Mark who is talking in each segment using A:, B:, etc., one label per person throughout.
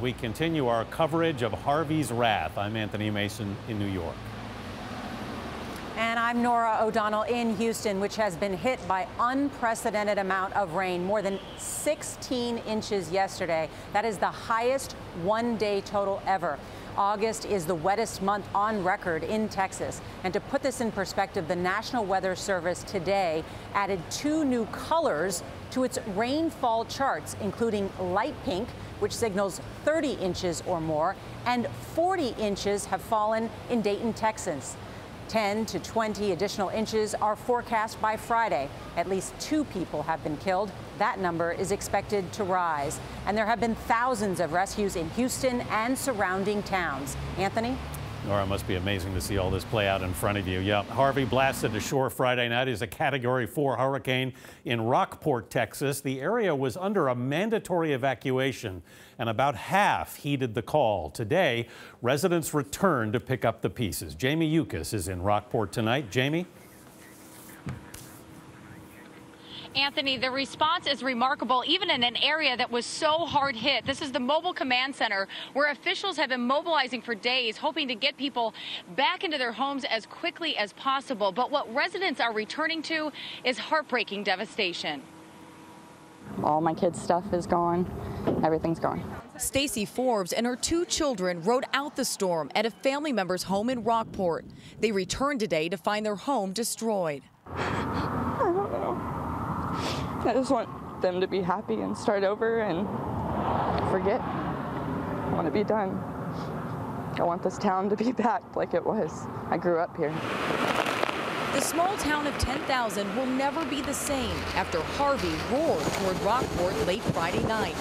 A: We continue our coverage of Harvey's wrath. I'm Anthony Mason in New York.
B: And I'm Nora O'Donnell in Houston, which has been hit by unprecedented amount of rain, more than 16 inches yesterday. That is the highest one-day total ever. August is the wettest month on record in Texas. And to put this in perspective, the National Weather Service today added 2 new colors to its rainfall charts, including light pink, which signals 30 inches or more, and 40 inches have fallen in Dayton, Texas. 10 to 20 additional inches are forecast by Friday. At least 2 people have been killed. That number is expected to rise. And there have been thousands of rescues in Houston and surrounding towns. Anthony?
A: Nora, it must be amazing to see all this play out in front of you. Yeah, Harvey blasted ashore Friday night as a Category 4 hurricane in Rockport, Texas. The area was under a mandatory evacuation, and about half heeded the call. Today, residents returned to pick up the pieces. Jamie Yuccas is in Rockport tonight. Jamie?
C: Anthony, the response is remarkable, even in an area that was so hard hit. This is the Mobile Command Center, where officials have been mobilizing for days, hoping to get people back into their homes as quickly as possible. But what residents are returning to is heartbreaking devastation.
D: All my kids' stuff is gone. Everything's gone.
E: Stacy Forbes and her 2 children rode out the storm at a family member's home in Rockport. They returned today to find their home destroyed.
D: I don't know. I just want them to be happy and start over and forget. I want to be done. I want this town to be back like it was. I grew up here.
E: The small town of 10,000 will never be the same after Harvey roared toward Rockport late Friday night,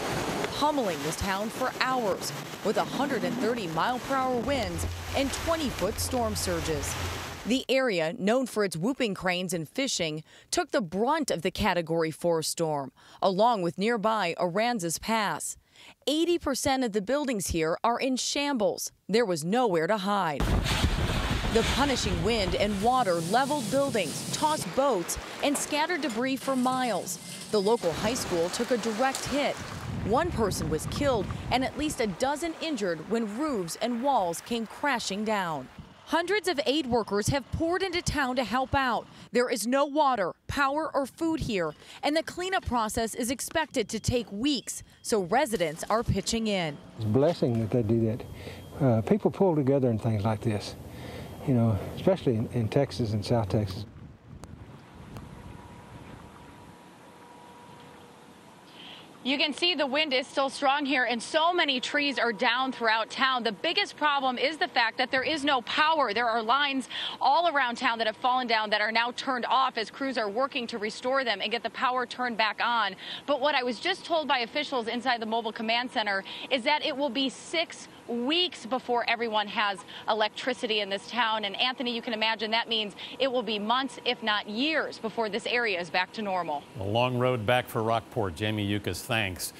E: pummeling this town for hours with 130-mile-per-hour winds and 20-foot storm surges. The area, known for its whooping cranes and fishing, took the brunt of the Category 4 storm, along with nearby Aransas Pass. 80% of the buildings here are in shambles. There was nowhere to hide. The punishing wind and water leveled buildings, tossed boats, and scattered debris for miles. The local high school took a direct hit. 1 person was killed and at least a dozen injured when roofs and walls came crashing down. Hundreds of aid workers have poured into town to help out. There is no water, power, or food here, and the cleanup process is expected to take weeks, so residents are pitching in.
F: It's a blessing that they do that. People pull together in things like this, you know, especially in Texas and South Texas.
C: You can see the wind is still strong here, and so many trees are down throughout town. The biggest problem is the fact that there is no power. There are lines all around town that have fallen down that are now turned off as crews are working to restore them and get the power turned back on. But what I was just told by officials inside the Mobile Command Center is that it will be 6 weeks before everyone has electricity in this town. And Anthony, you can imagine that means it will be months, if not years, before this area is back to normal.
A: A long road back for Rockport. Jamie Yuccas, thanks.